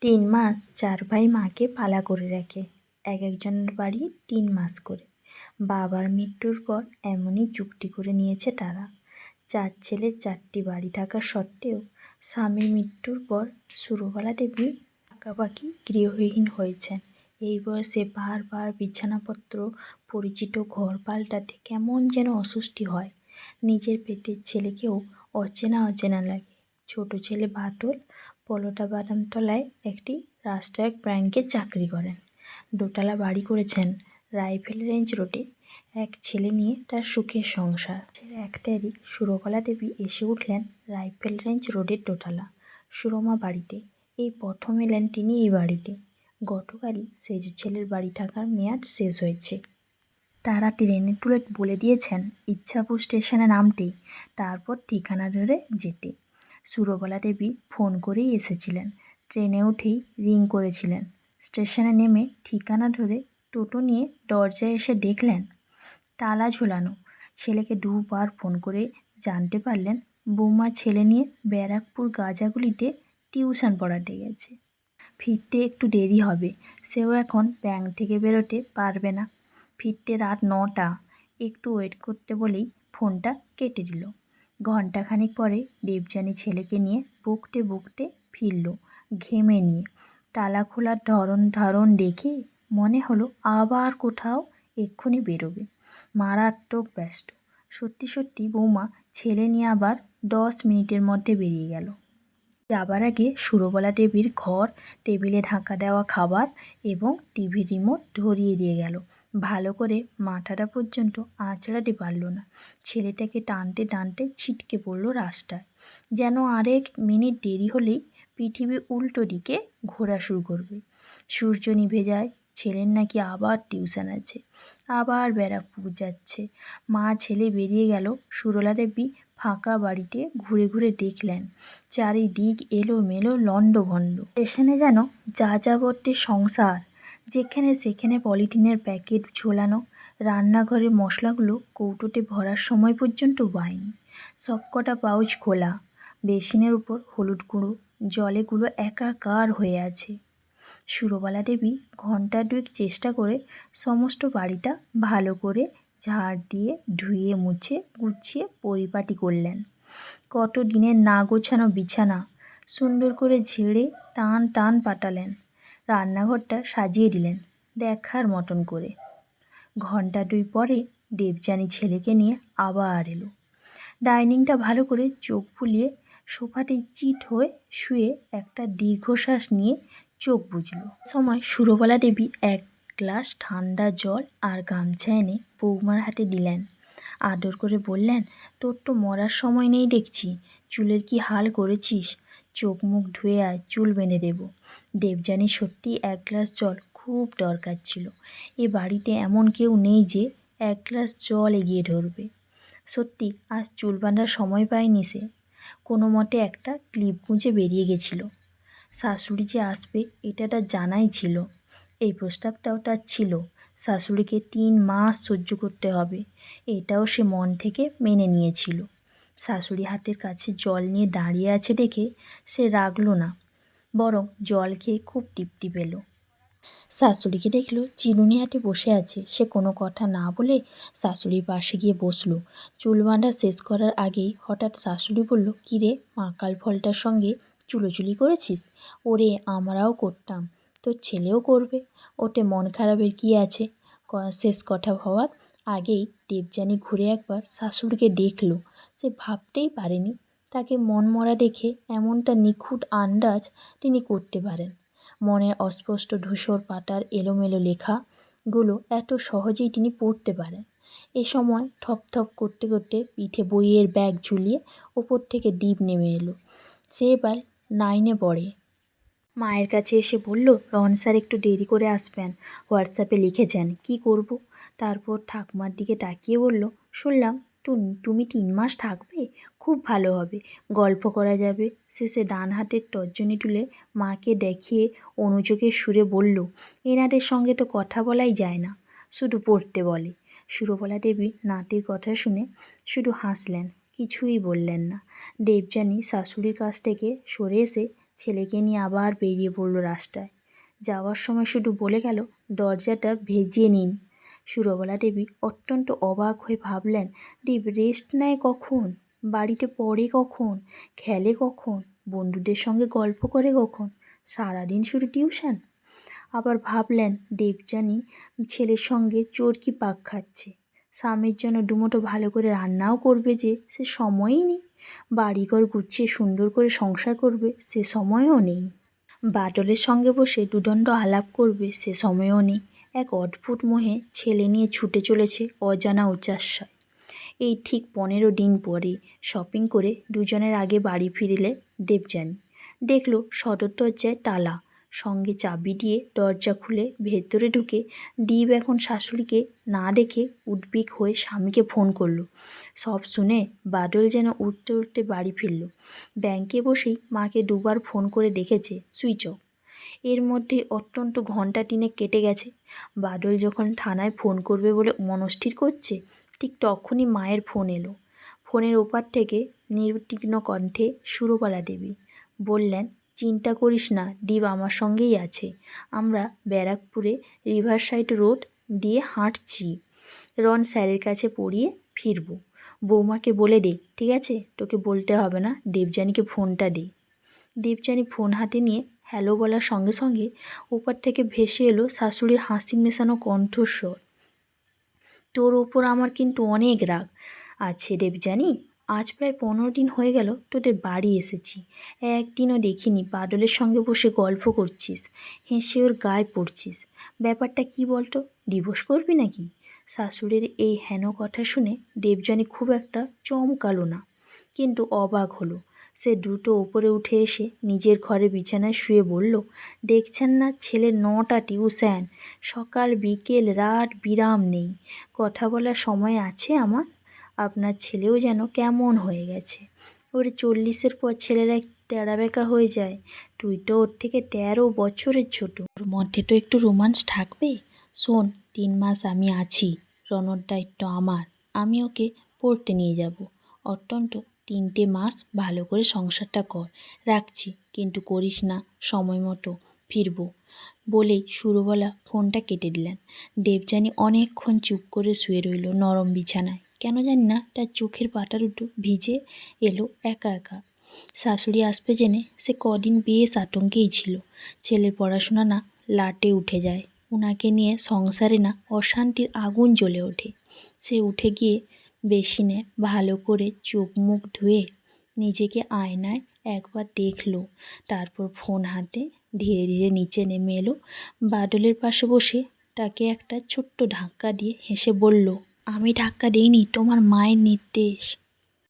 3 মাস 4 ভাই মাকে পালা করে রাখে, এক একজনের বাড়ি 3 মাস করে। বাবার মৃত্যুর পর এমনই চুক্তি করে নিয়েছে তারা। 4 ছেলে 4টি বাড়ি থাকা সত্ত্বেও স্বামীর মৃত্যুর পর সুরবালা দেবী পাকাপাকি গৃহহীন হয়েছেন। এই বয়সে বারবার বিছানাপত্র, পরিচিত ঘর পাল্টাতে কেমন যেন অস্বস্তি হয়। নিজের পেটের ছেলেকেও অচেনা অচেনা লাগে। ছোট ছেলে বাদল পলোটা বাদামতলায় একটি রাষ্ট্রায়ত্ত ব্যাংকে চাকরি করেন। দোতলা বাড়ি করেছেন রাইফেল রেঞ্জ রোডে। এক ছেলে নিয়ে তার সুখের সংসার। 1 তারিখ সুরবালা দেবী এসে উঠলেন রাইফেল রেঞ্জ রোডের দোতলা সুরমা বাড়িতে। এই প্রথম এলেন তিনি এই বাড়িতে। গতকালই সেজ ছেলের বাড়ি থাকার মেয়াদ শেষ হয়েছে। তারা ট্রেনের টুলেট বলে দিয়েছেন ইচ্ছাপুর স্টেশনে নামতেই, তারপর ঠিকানা ধরে যেতে। সুরবালা দেবী ফোন করেই এসেছিলেন। ট্রেনে উঠেই রিং করেছিলেন। স্টেশনে নেমে ঠিকানা ধরে টোটো নিয়ে দরজায় এসে দেখলেন তালা ঝোলানো। ছেলেকে 2বার ফোন করে জানতে পারলেন বৌমা ছেলে নিয়ে ব্যারাকপুর গাজাগুলিতে টিউশন পড়াতে গেছে। ফিরতে একটু দেরি হবে, সেও এখন ব্যাংক থেকে বেরোতে পারবে না। ফিরতে রাত 9টা। একটু ওয়েট করতে বলেই ফোনটা কেটে দিল। ঘণ্টাখানিক পরে দেবযানী ছেলেকে নিয়ে বকতে বকতে ফিরল, ঘেমে নিয়ে। তালা খোলার ধরন দেখে মনে হলো আবার কোথাও এক্ষুনি বেরোবে। মারাত্মক ব্যস্ত। সত্যি সত্যি বৌমা ছেলে নিয়ে আবার 10 মিনিটের মধ্যে বেরিয়ে গেল। যাবার আগে সুরবালা দেবীর ঘর, টেবিলে ঢাকা দেওয়া খাবার এবং টিভি রিমোট ধরিয়ে দিয়ে গেল। ভালো করে মাথাটা পর্যন্ত আঁচড়াতে পারল না। ছেলেটাকে টানতে টানতে ছিটকে পড়ল রাস্তায়। যেন আরেক মিনিট দেরি হলেই পৃথিবী উল্টো দিকে ঘোরা শুরু করবে। সূর্য নিভে যায়। ছেলের নাকি আবার টিউশন আছে, আবার ব্যারাকপুর যাচ্ছে। মা ছেলে বেরিয়ে গেল। সুরলা দেবী ফাঁকা বাড়িতে ঘুরে ঘুরে দেখলেন চারিদিক এলোমেলো লণ্ডভণ্ড। স্টেশনে যেন যাযাবরদের সংসার। যেখানে সেখানে পলিথিনের প্যাকেট ঝোলানো। রান্নাঘরের মশলাগুলো কৌটোতে ভরার সময় পর্যন্ত বাইনি। সবকটা পাউচ খোলা। বেসিনের উপর হলুদ গুঁড়ো, জলেগুলো একাকার হয়ে আছে। সুরবালা দেবী ঘণ্টা 2 চেষ্টা করে সমস্ত বাড়িটা ভালো করে ঝাড় দিয়ে ধুয়ে মুছে গুছিয়ে পরিপাটি করলেন। কত দিনের না গোছানো বিছানা সুন্দর করে ঝেড়ে টান টান পাতালেন। রান্নাঘরটা সাজিয়ে দিলেন দেখার মতন করে। ঘণ্টা 2 পরে দেবযানী ছেলেকে নিয়ে আবার এলো। ডাইনিংটা ভালো করে চোখ বুলিয়ে সোফাতে চিত হয়ে শুয়ে একটা দীর্ঘশ্বাস নিয়ে চোখ বুজল। সময় সুরবালা দেবী 1 গ্লাস ঠান্ডা জল আর গামছা এনে বৌমার হাতে দিলেন। আদর করে বললেন, তোর তো মরার সময় নেই দেখছি। চুলের কি হাল করেছিস? চোখ মুখ ধুয়ে আয়, চুল বেঁধে দেব। দেবযানী সত্যি 1 গ্লাস জল খুব দরকার ছিল। এ বাড়িতে এমন কেউ নেই যে 1 গ্লাস জল এগিয়ে ধরবে। সত্যি আজ চুল বাঁধার সময় পায়নি সে। কোনো মতে একটা ক্লিপ গুঁজে বেরিয়ে গেছিল। শাশুড়ি যে আসবে এটা তার জানাই ছিল। এই প্রস্তাবটাও তার ছিল। শাশুড়িকে 3 মাস সহ্য করতে হবে, এটাও সে মন থেকে মেনে নিয়েছিল। শাশুড়ি হাতের কাছে জল নিয়ে দাঁড়িয়ে আছে দেখে সে রাগল না, বরং জল খেয়ে খুব তৃপ্তি পেল। শাশুড়িকে দেখল চিরুনি হাতে বসে আছে। সে কোনো কথা না বলে শাশুড়ির পাশে গিয়ে বসল। চুল বাঁধা শেষ করার আগেই হঠাৎ শাশুড়ি বলল, কিরে মাকাল ফলটার সঙ্গে চুলোচুলি করেছিস? ওরে আমরাও করতাম, তোর ছেলেও করবে, ওতে মন খারাপের কী আছে? শেষ কথা হওয়ার আগেই দেবযানী ঘুরে একবার শাশুড়িকে দেখল। সে ভাবতেই পারেনি তাকে মনমরা দেখে এমনটা নিখুঁত আন্দাজ তিনি করতে পারেন। মনের অস্পষ্ট ধূসর পাতার এলোমেলো লেখাগুলো এত সহজেই তিনি পড়তে পারেন। এ সময় থপথপ করতে করতে পিঠে বইয়ের ব্যাগ ঝুলিয়ে ওপর থেকে দীপ নেমে এলো। সে এবার 9-এ পড়ে। মায়ের কাছে এসে বলল, রহন স্যার একটু দেরি করে আসবেন, হোয়াটসঅ্যাপে লিখেছেন। কি করব? তারপর ঠাকুমার দিকে তাকিয়ে বলল, শুনলাম তুমি 3 মাস থাকবে, খুব ভালো হবে, গল্প করা যাবে। শেষে ডান হাতের তর্জনী তুলে মাকে দেখিয়ে অনুযোগের সুরে বলল, এনাদের সঙ্গে তো কথা বলাই যায় না, শুধু পড়তে বলে। সুরবালা দেবী নাতির কথা শুনে শুধু হাসলেন, কিছুই বললেন না। দেবযানী শাশুড়ির কাছ থেকে সরে এসে ছেলেকে নিয়ে আবার বেরিয়ে পড়ল রাস্তায়। যাওয়ার সময় শুধু বলে গেল, দরজাটা ভেজিয়ে নিন। সুরবালা দেবী অত্যন্ত অবাক হয়ে ভাবলেন, দীপ রেস্ট নেয় কখন, বাড়িতে পড়ে কখন, খেলে কখন, বন্ধুদের সঙ্গে গল্প করে কখন, সারাদিন শুধু টিউশন। আবার ভাবলেন, দেবযানী ছেলের সঙ্গে চরকি পাক খাচ্ছে, স্বামীর জন্য দুমুঠো ভালো করে রান্নাও করবে যে সে সময়ই নেই, বাড়িঘর গুছিয়ে সুন্দর করে সংসার করবে সে সময়ও নেই, বাদলের সঙ্গে বসে দুদণ্ড আলাপ করবে সে সময়ও নেই। এক অদ্ভুত মোহে ছেলে নিয়ে ছুটে চলেছে অজানা উচ্চাস্বয়। এই ঠিক 15 দিন পরে শপিং করে দুজনের আগে বাড়ি ফিরলে দেবযানী দেখল সদর দরজায় তালা, সঙ্গে চাবি দিয়ে দরজা খুলে ভেতরে ঢুকে দীপ এখন শাশুড়িকে না দেখে উদ্বিগ হয়ে স্বামীকে ফোন করলো। সব শুনে বাদল যেন উঠতে উঠতে বাড়ি ফিরল। ব্যাংকে বসেই মাকে দুবার ফোন করে দেখেছে, সুইচ অফ। এর মধ্যে অত্যন্ত ঘন্টা 3 কেটে গেছে। বাদল যখন থানায় ফোন করবে বলে মনস্থির করছে, ঠিক তখনই মায়ের ফোন এলো। ফোনের ওপার থেকে নির্বিঘ্ন কণ্ঠে সুরবালা দেবী বললেন, চিন্তা করিস না, দীপ আমার সঙ্গেই আছে। আমরা ব্যারাকপুরে রিভারসাইড রোড দিয়ে হাঁটছি, রন স্যারের কাছে পড়িয়ে ফিরব। বৌমাকে বলে দে, ঠিক আছে? তোকে বলতে হবে না, দেবযানীকে ফোনটা দে। দেবযানী ফোন হাতে নিয়ে হ্যালো বলার সঙ্গে সঙ্গে ওপার থেকে ভেসে এলো শাশুড়ির হাসি মেশানো কণ্ঠস্বর, তোর ওপর আমার কিন্তু অনেক রাগ আছে দেবযানী। আজ প্রায় 15 দিন হয়ে গেল তোদের বাড়ি এসেছি, একদিনও দেখিনি বাদলের সঙ্গে বসে গল্প করছিস, হেসে ওর গায়ে পড়ছিস। ব্যাপারটা কি বলতো, ডিভোর্স করবি নাকি? শাশুড়ির এই হেন কথা শুনে দেবযানী খুব একটা চমকালো না, কিন্তু অবাক হলো। সে দ্রুত ওপরে উঠে এসে নিজের ঘরে বিছানায় শুয়ে বলল, দেখছেন না ছেলের 9টা টিউশন, সকাল বিকেল রাত বিরাম নেই, কথা বলার সময় আছে আমার? আপনার ছেলেও যেন কেমন হয়ে গেছে, ওর 40-এর পর ছেলেরা তেড়াবেঁকা হয়ে যায়, তুই তো ওর থেকে 13 বছরের ছোট, ওর মধ্যে তো একটু রোমান্স থাকবে। শোন, 3 মাস আমি আছি, রণর দায়িত্ব আমার, আমি ওকে পড়তে নিয়ে যাব। অত্যন্ত 3টে মাস ভালো করে সংসারটা কর, রাখছি, কিন্তু করিস না, সময় মতো ফিরব। বলেই সুরবালা ফোনটা কেটে দিলেন। দেবযানী অনেকক্ষণ চুপ করে শুয়ে রইল নরম বিছানায়। কেন জানি না তার চোখের পাতা দুটো ভিজে এলো একা একা। শাশুড়ি আসবে জেনে সে কদিন বেশ আতঙ্কেই ছিল। ছেলের পড়াশোনা না লাটে উঠে যায়, ওনাকে নিয়ে সংসারে না অশান্তির আগুন জ্বলে ওঠে। সে উঠে গিয়ে বেসিনে ভালো করে চোখ মুখ ধুয়ে নিজেকে আয়নায় একবার দেখল, তারপর ফোন হাতে ধীরে ধীরে নিচে নেমে এলো। বাদলের পাশে বসে তাকে একটা ছোট্ট ধাক্কা দিয়ে হেসে বলল, আমি ধাক্কা দিইনি, তোমার মায়ের নির্দেশ।